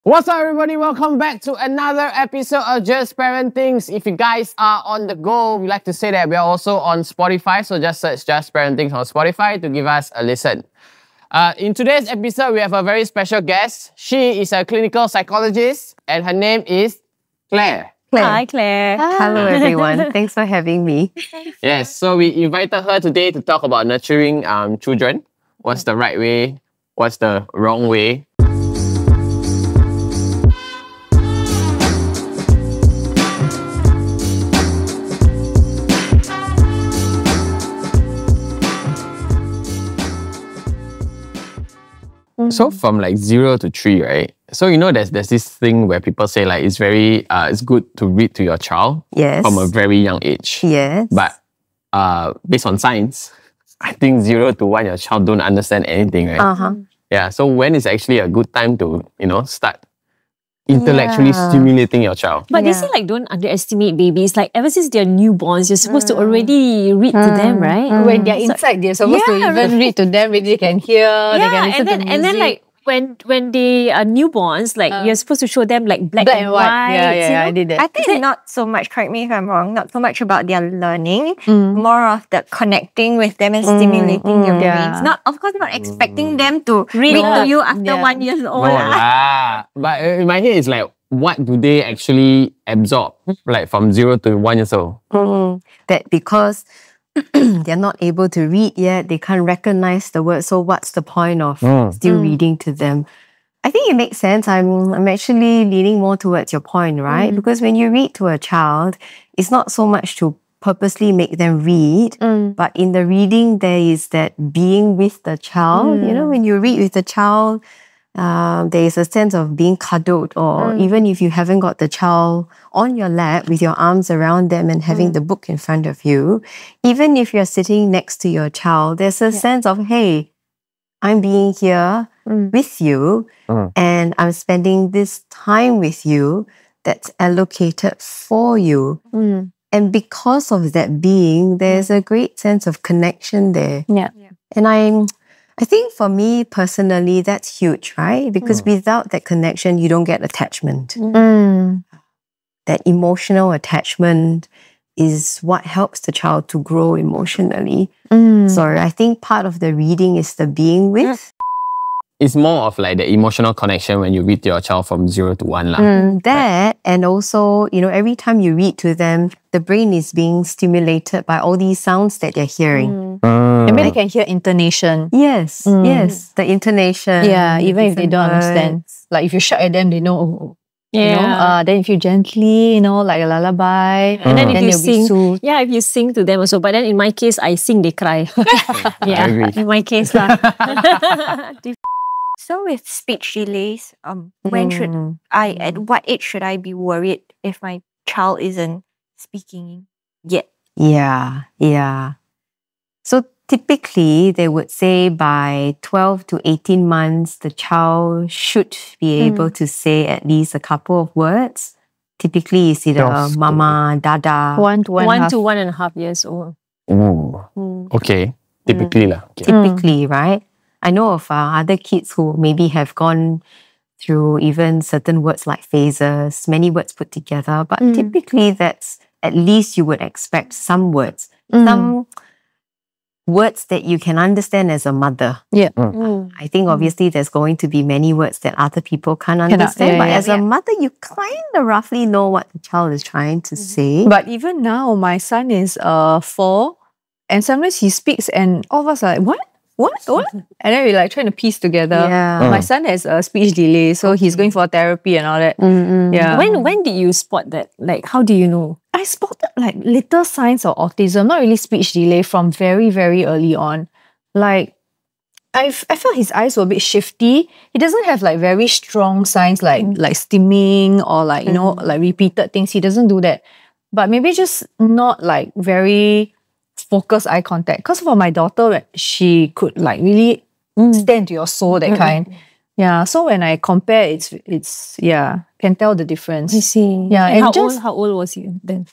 What's up, everybody? Welcome back to another episode of Just Parenthings. If you guys are on the go, we like to say that we are also on Spotify, so just search Just Parenthings on Spotify to give us a listen. In today's episode, we have a very special guest. She is a clinical psychologist, and her name is Claire. Hi, Claire. Hello, everyone. Thanks for having me. Yes, so we invited her today to talk about nurturing children. What's the right way? What's the wrong way? So from like 0 to 3, right? So you know there's this thing where people say like it's good to read to your child from a very young age. Yes. But based on science, I think 0 to 1 your child don't understand anything, right? Yeah. So when is actually a good time to, start intellectually stimulating your child? But they say like don't underestimate babies. Like ever since they're newborns, you're supposed to already read to them, right? When they're inside, they're supposed to even read to them. They can hear. They can listen to music. And then like when they are newborns, like you're supposed to show them like black and white. Yeah, I did that. I think not so much, correct me if I'm wrong, not so much about their learning, more of the connecting with them and stimulating their brains. Not, of course, not expecting them to read to you after 1 year old. No lah. But in my head, it's like, what do they actually absorb, like from 0 to 1 years old? That because they're not able to read yet, they can't recognize the word. So what's the point of still reading to them? I think it makes sense. I'm actually leaning more towards your point, right? Because when you read to a child, it's not so much to purposely make them read, but in the reading, there is that being with the child. You know, when you read with the child, there is a sense of being cuddled, or even if you haven't got the child on your lap with your arms around them and having the book in front of you, even if you're sitting next to your child, there's a sense of, hey, I'm being here with you and I'm spending this time with you that's allocated for you. And because of that being, there's a great sense of connection there. And I think for me personally, that's huge, right? Because without that connection, you don't get attachment. That emotional attachment is what helps the child to grow emotionally. So I think part of the reading is the being with. It's more of like the emotional connection when you read to your child from 0 to 1 lah. That, and also, every time you read to them, the brain is being stimulated by all these sounds that they're hearing. Maybe they can hear intonation. Yes, the intonation. Yeah, even if they don't words. understand. Like if you shout at them, they know. Then if you gently, like a lullaby, And then if you they'll be sing, soothed. if you sing to them also. But then in my case, I sing, they cry. I agree. In my case lah. So with speech delays, at what age should I be worried if my child isn't speaking yet? Yeah. So typically, they would say by 12 to 18 months, the child should be able to say at least a couple of words. Typically, it's either mama, dada. 1 to 1 to 1.5 years old. Okay. Typically lah. Okay. Typically, right? I know of other kids who maybe have gone through even certain words like phases, many words put together, but typically that's at least you would expect some words. Some words that you can understand as a mother. I think obviously there's going to be many words that other people can't understand, but as a mother, you kind of roughly know what the child is trying to say. But even now, my son is 4, and sometimes he speaks and all of us are like, what? And then we're like trying to piece together. My son has a speech delay, so he's going for therapy and all that. When did you spot that? Like, how do you know? I spotted like little signs of autism, not really speech delay, from very, very early on. Like, I felt his eyes were a bit shifty. He doesn't have like very strong signs like stimming or like, like repeated things. He doesn't do that. But maybe just not like very focused eye contact. Because for my daughter, she could like really stand to your soul, that kind. Yeah, so when I compare, it's can tell the difference. I see. Yeah, and how old was he then?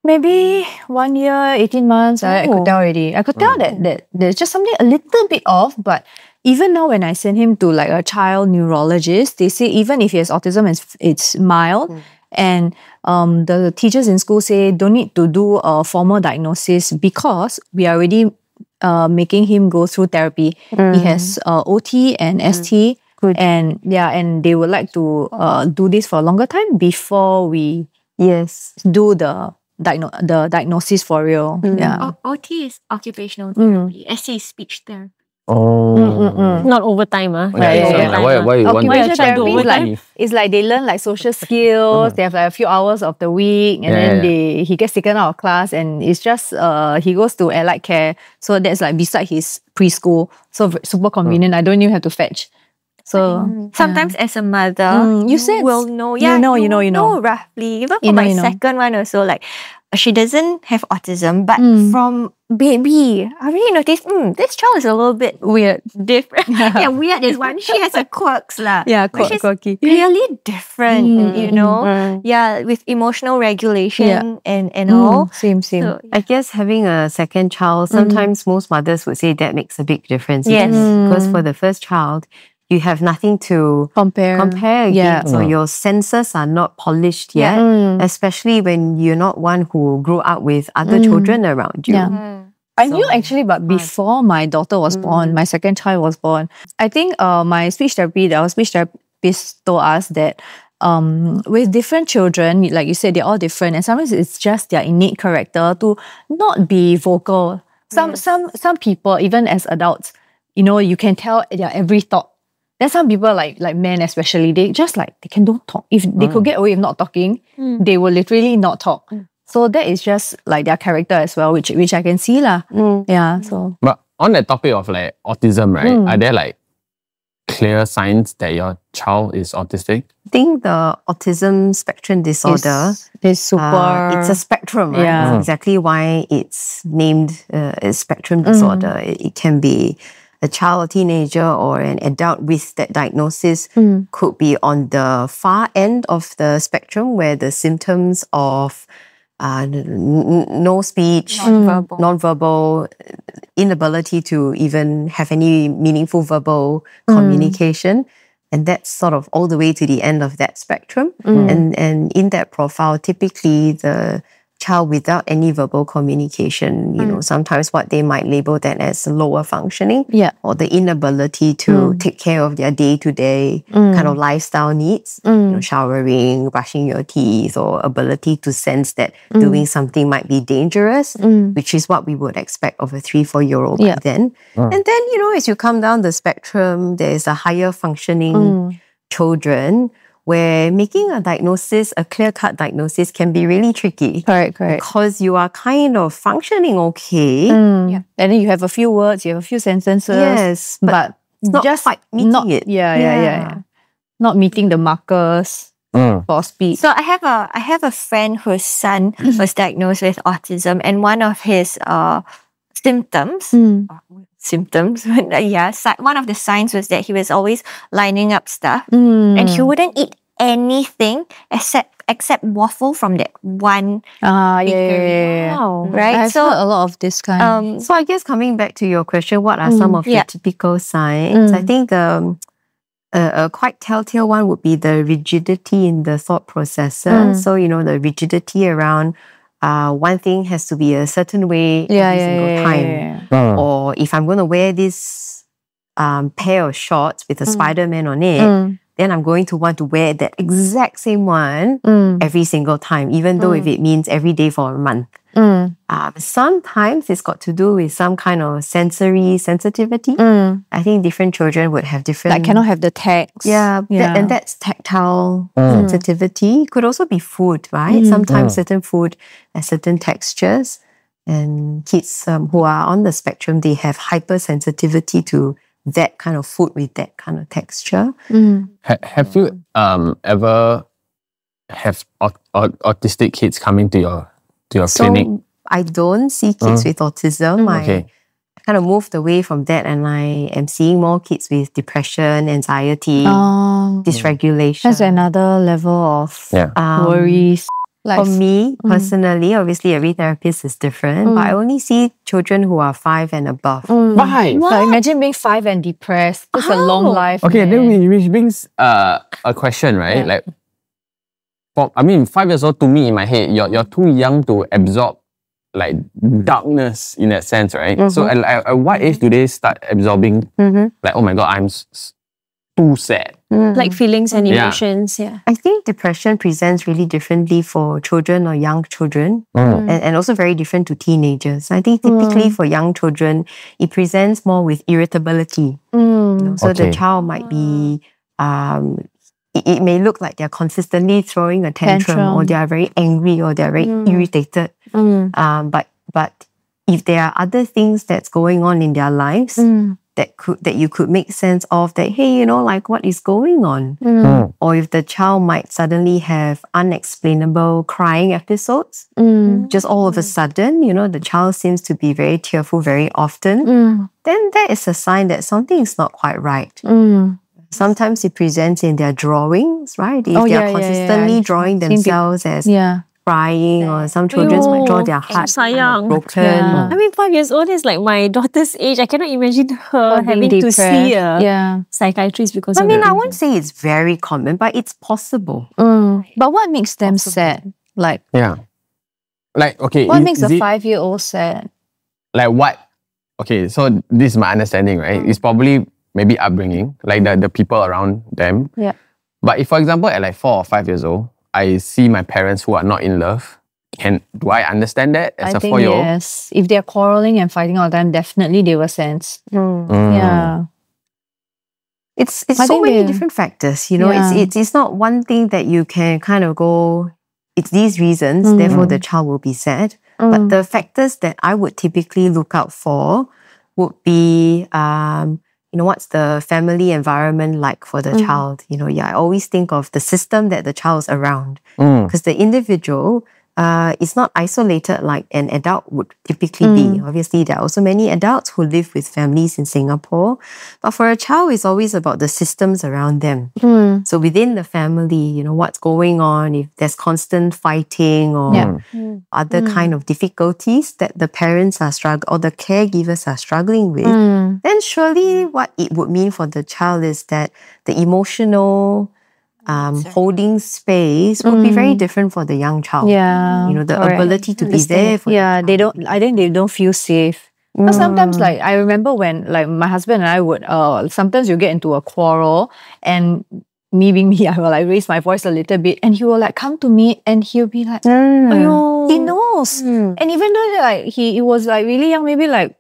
Maybe 1 year, 18 months, I could tell already. I could tell that there's just something a little bit off, but even now when I send him to like a child neurologist, they say even if he has autism, it's mild. And the teachers in school say don't need to do a formal diagnosis because we are already making him go through therapy. He has OT and ST. Good. And they would like to do this for a longer time before we do the diagnosis for real. Yeah. OT is occupational therapy. SC is speech therapy. Oh. Not overtime, Why you want Occupational to therapy is overtime? like, it's like they learn like social skills. They have like a few hours of the week, and then he gets taken out of class, and it's just he goes to allied care. So that's like beside his preschool. So super convenient. I don't even have to fetch. So Sometimes as a mother, you said will know. you know Roughly. Even for You know, my you know. second one also, like she doesn't have autism, but from baby, I really noticed this child is a little bit weird. different. Weird is one. She has a quirks lah. Yeah, Which is quirky. really different, you know. Yeah, with emotional regulation and all. Same. So, I guess having a second child, sometimes most mothers would say that makes a big difference. Yes. Because for the first child, you have nothing to Compare against. So your senses are not polished yet, especially when you're not one who grew up with other children around you. I knew actually, but before my daughter was born, my second child was born, I think our speech therapist told us that with different children, like you said, they're all different, and sometimes it's just their innate character to not be vocal. Some people, even as adults, you know, you can tell their every thought. There's some people like men especially, they just like they don't talk. If they could get away with not talking, they will literally not talk. So that is just like their character as well, which I can see lah. Yeah. So But on the topic of like autism, right? Are there like clear signs that your child is autistic? I think the autism spectrum disorder it's super. it's a spectrum, right? Yeah. That's exactly why it's named a spectrum disorder. It can be a child or teenager or an adult with that diagnosis could be on the far end of the spectrum where the symptoms of no speech, non-verbal, inability to even have any meaningful verbal communication. And that's sort of all the way to the end of that spectrum. And in that profile, typically the child without any verbal communication, you know, sometimes what they might label that as lower functioning, or the inability to take care of their day-to-day kind of lifestyle needs, you know, showering, brushing your teeth, or ability to sense that doing something might be dangerous, which is what we would expect of a 3-4-year-old by then. And then, you know, as you come down the spectrum, there's a higher functioning children where making a diagnosis, a clear-cut diagnosis, can be really tricky. Correct. Because you are kind of functioning okay. And then you have a few words, you have a few sentences. Yes, but it's not just quite meeting it. Yeah. Not meeting the markers for speech. So I have a friend whose son was diagnosed with autism, and one of his symptoms, one of the signs was that he was always lining up stuff, and he wouldn't eat anything except waffle from that one bakery. Right? I've So heard a lot of this kind. So I guess coming back to your question, what are some of the typical signs? I think a quite telltale one would be the rigidity in the thought processes. So, you know, the rigidity around one thing has to be a certain way every single time. Or if I'm going to wear this pair of shorts with a Spider-Man on it, then I'm going to want to wear that exact same one every single time, even though if it means every day for a month. Sometimes it's got to do with some kind of sensory sensitivity. I think different children would have different... Like cannot have the text. And that's tactile sensitivity. Could also be food, right? Sometimes certain food has certain textures. And kids who are on the spectrum, they have hypersensitivity to that kind of food with that kind of texture. Have you ever have autistic kids coming to your clinic? So I don't see kids with autism. I kind of moved away from that, and I am seeing more kids with depression, anxiety, dysregulation. That's another level of worries. For me, personally, obviously every therapist is different, but I only see children who are 5 and above. Why? Like, imagine being 5 and depressed. That's a long life. Okay, man. then which brings a question, right? Yeah. Like, 5 years old, to me in my head, you're too young to absorb like darkness in that sense, right? So at what age do they start absorbing like, oh my god, I'm too sad? Like feelings and Yeah. emotions, yeah. I think depression presents really differently for children or young children, and also very different to teenagers. I think typically for young children, it presents more with irritability. You know, so the Okay. child might be, it may look like they're consistently throwing a tantrum, or they are very angry, or they're very irritated. But if there are other things that's going on in their lives, that you could make sense of, that, hey, you know, like, what is going on? Or if the child might suddenly have unexplainable crying episodes, just all of a sudden, you know, the child seems to be very tearful very often, then that is a sign that something is not quite right. Sometimes it presents in their drawings, right? If they are consistently drawing themselves as crying, or some children might draw their heart sayang. broken. I mean, 5 years old is like my daughter's age. I cannot imagine her having to see a psychiatrist because I of mean, that. I won't say it's very common, but it's possible. But what makes them sad? Like, Yeah. Like, okay. what makes a is it 5-year-old sad? like what? Okay, so this is my understanding, right? It's probably maybe upbringing, like the people around them. Yeah. But if, for example, at like 4 or 5 years old, I see my parents who are not in love, do I understand that as I a think 4-year-old? yes. If they're quarreling and fighting all the time, definitely they will sense. Yeah. It's I so think many they- different factors, you know. Yeah. It's not one thing that you can kind of go, it's these reasons, therefore the child will be sad. But the factors that I would typically look out for would be, you know, what's the family environment like for the child? You know, I always think of the system that the child's around, because the individual is not isolated like an adult would typically be. Obviously, there are also many adults who live with families in Singapore, but for a child, it's always about the systems around them. So within the family, you know, what's going on, if there's constant fighting or other kind of difficulties that the parents are struggling, or the caregivers are struggling with, then surely what it would mean for the child is that the emotional holding space would be very different for the young child. Yeah. You know, the correct. ability to be there for Yeah, the they child. don't. I think they don't feel safe. Because sometimes, like, I remember when, like, my husband and I would, sometimes you get into a quarrel, and me being me, I will like raise my voice a little bit, and he will like come to me, and he'll be like, "Aiyo." He knows. And even though like he was like really young, maybe like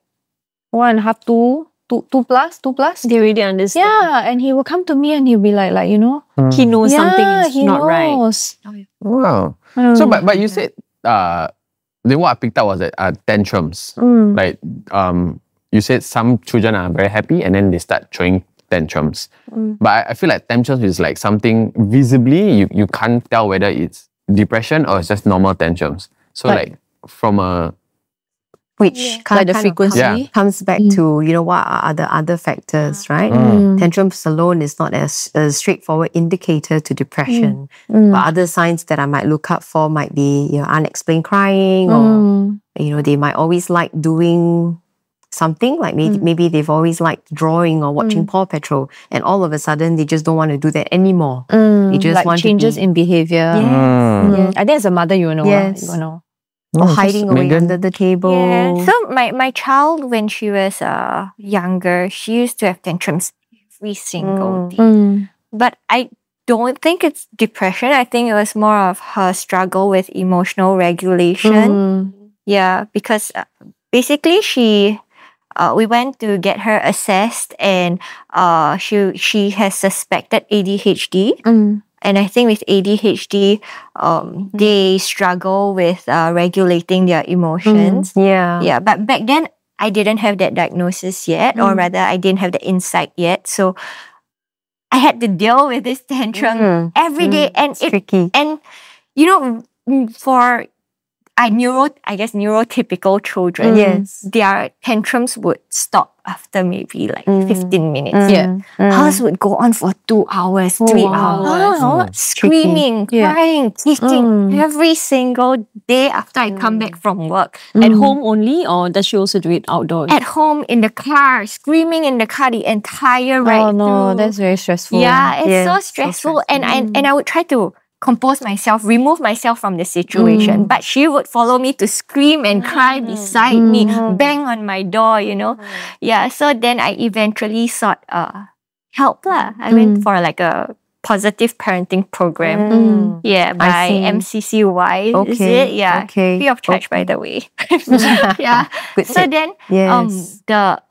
1.5, 2 plus. They really understand. Yeah, and he will come to me and he'll be like, you know, He knows something is he not right. knows. Wow. So, but you said, then what I picked up was that tantrums. Like, you said some children are very happy and then they start throwing tantrums. But I feel like tantrums is like something visibly, you can't tell whether it's depression or it's just normal tantrums. So like from a... Which Like the kind of frequency. comes back to, you know, what are the other factors, right? Tantrums alone is not as a straightforward indicator to depression. But other signs that I might look up for might be, you know, unexplained crying, or, you know, they might always like doing something, like maybe they've always liked drawing or watching Paw Patrol, and all of a sudden they just don't want to do that anymore. They just Like want changes to be, in behavior. I think as a mother, you know. Yes. You know. or hiding away Megan? under the table. Yeah. So my child, when she was younger, she used to have tantrums every single day. But I don't think it's depression. I think it was more of her struggle with emotional regulation. Yeah, because basically we went to get her assessed, and she has suspected ADHD. And I think with ADHD, they struggle with regulating their emotions. Yeah, but back then I didn't have that diagnosis yet, or rather I didn't have the insight yet. So I had to deal with this tantrum every day, and It's tricky. And you know, for neurotypical children, Yes. their tantrums would stop after maybe like 15 minutes. Hers would go on for 2 hours, 3 hours. Screaming, crying, kicking every single day after I come back from work. At home only, or does she also do it outdoors? At home, in the car, screaming in the car the entire ride through. That's very stressful. Yeah, it's so stressful. And I would try to compose myself, remove myself from the situation. But she would follow me to scream and cry beside me, bang on my door, you know. Yeah, so then I eventually sought help lah. I went for like a positive parenting program. Yeah, by MCCY. Is it? Yeah. Free of charge, by the way. Yeah. So then the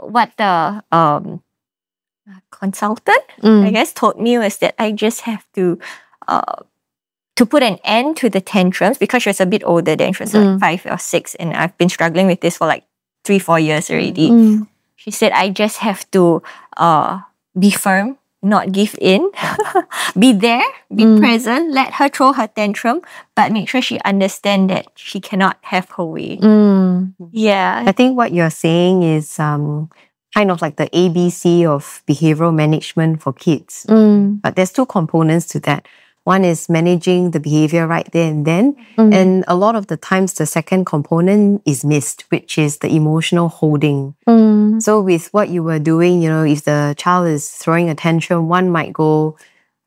consultant, I guess, told me was that I just have to put an end to the tantrums, because she was a bit older then. She was like 5 or 6, and I've been struggling with this for like 3-4 years already. She said I just have to be firm, not give in, be there, be present, let her throw her tantrum, but make sure she understands that she cannot have her way. Yeah. I think what you're saying is kind of like the ABC of behavioral management for kids. But there's 2 components to that. One is managing the behavior right there and then. And a lot of the times the second component is missed, which is the emotional holding. So with what you were doing, you know, if the child is throwing a tantrum, one might go,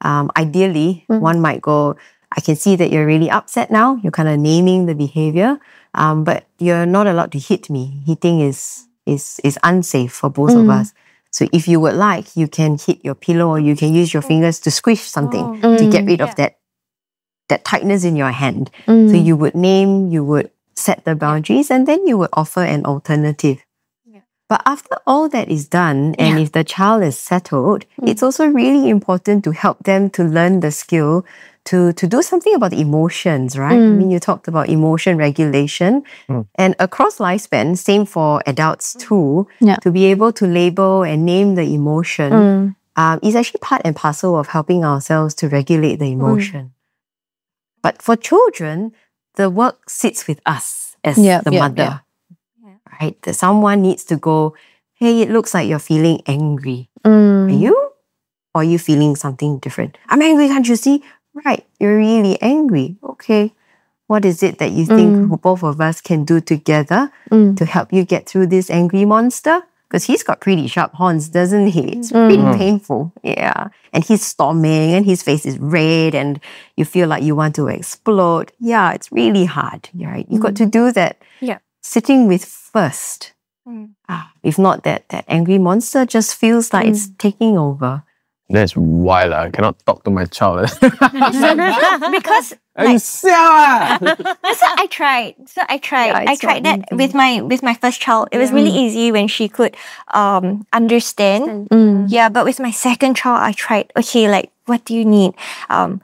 ideally, one might go, I can see that you're really upset now. You're kind of naming the behavior, but you're not allowed to hit me. Hitting is unsafe for both of us. So if you would like, you can hit your pillow, or you can use your fingers to squish something to get rid of that tightness in your hand. So you would name, you would set the boundaries, and then you would offer an alternative. But after all that is done, and if the child is settled, it's also really important to help them to learn the skill to do something about the emotions, right? I mean, you talked about emotion regulation. And across lifespan, same for adults too, to be able to label and name the emotion is actually part and parcel of helping ourselves to regulate the emotion. But for children, the work sits with us as the mother. Right? That someone needs to go, hey, it looks like you're feeling angry. Are you? Or are you feeling something different? I'm angry, can't you see? Right, you're really angry. Okay. What is it that you think both of us can do together to help you get through this angry monster? Because he's got pretty sharp horns, doesn't he? It's pretty painful. Yeah. And he's storming and his face is red and you feel like you want to explode. Yeah, it's really hard. Right? You've got to do that. Sitting with first. If not, that angry monster just feels like it's taking over. That's wild. I cannot talk to my child. Because so I tried. I tried that with my first child. It was really easy when she could understand. Yeah, but with my second child, I tried. Okay, like, what do you need? Do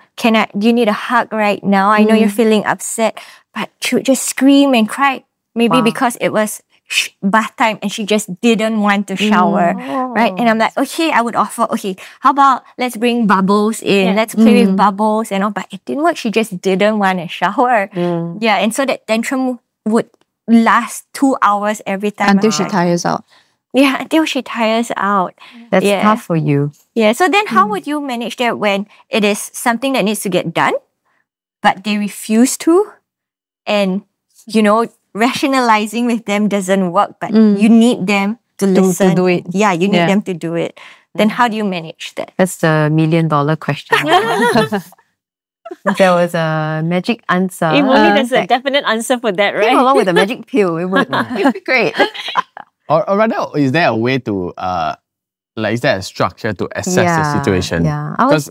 you need a hug right now? I know you're feeling upset, but she would just scream and cry. Maybe because it was bath time and she just didn't want to shower, right? And I'm like, okay, I would offer, okay, how about let's bring bubbles in, let's play with bubbles and all, but it didn't work. She just didn't want to shower. Yeah, and so that tantrum would last 2 hours every time. Until she tires out. Yeah, until she tires out. That's tough for you. Yeah, so then how would you manage that when it is something that needs to get done, but they refuse to? And, you know, rationalizing with them doesn't work, but you need them to listen. To do it. Yeah, you need them to do it. Then how do you manage that? That's the $1 million question. If there was a magic answer. If only there's a definite answer for that, right? Along with a magic pill, it would be great. Or rather, is there a way to is there a structure to assess the situation? Yeah, I was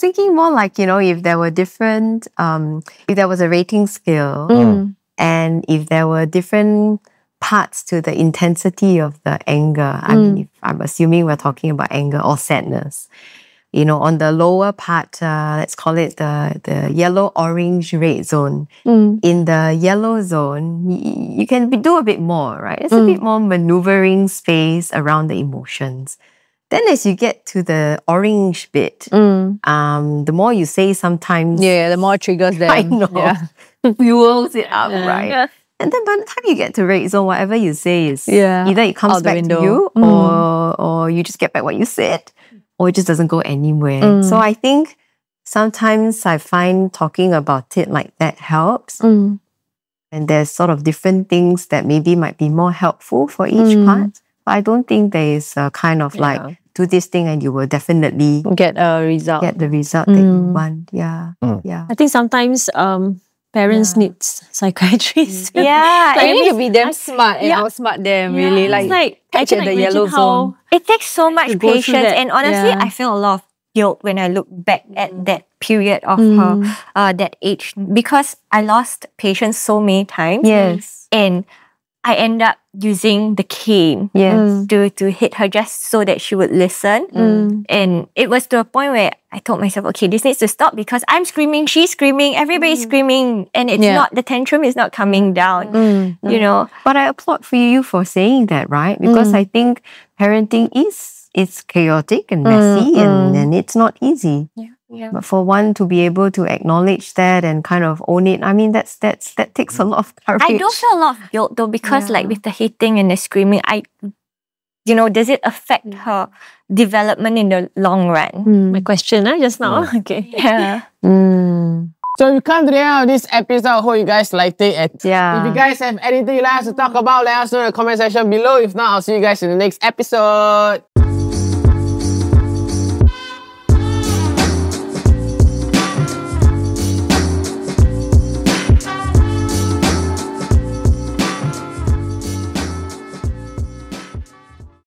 thinking more like, you know, if there were different, if there was a rating scale, and if there were different parts to the intensity of the anger. I mean, I'm assuming we're talking about anger or sadness. You know, on the lower part, let's call it the yellow, orange, red zone. In the yellow zone, you can do a bit more, right? There's a bit more maneuvering space around the emotions. Then as you get to the orange bit, the more you say sometimes... Yeah, the more triggers them. I know. Fuels it up, right? And then by the time you get to red zone, whatever you say is either it comes out the back to window. you or you just get back what you said, or it just doesn't go anywhere. So I think sometimes I find talking about it like that helps. And there's sort of different things that maybe might be more helpful for each part. But I don't think there is a kind of like, do this thing and you will definitely get a result. Get the result that you want. Yeah. I think sometimes parents need psychiatrists. Yeah. Like, you need to be damn smart and outsmart them, really. It's like, I catch at cannot the yellow imagine how zone. It takes so much to go through patience, that. and honestly, I feel a lot of guilt when I look back at that period of her, that age, because I lost patience so many times. Yes. And I end up using the cane to hit her just so that she would listen. And it was to a point where I told myself, okay, this needs to stop because I'm screaming, she's screaming, everybody's screaming, and it's not, the tantrum is not coming down, you know. But I applaud for you for saying that, right? Because I think parenting it's chaotic and messy and it's not easy. Yeah. But for one to be able to acknowledge that and kind of own it, I mean, that takes a lot of courage. I do feel a lot of guilt though, because like with the hitting and the screaming, does it affect her development in the long run? My question just now. Okay. Yeah. So we come to the end of this episode. Hope you guys liked it. And Yeah. if you guys have anything you'd like us to talk about, let us know in the comment section below. If not, I'll see you guys in the next episode.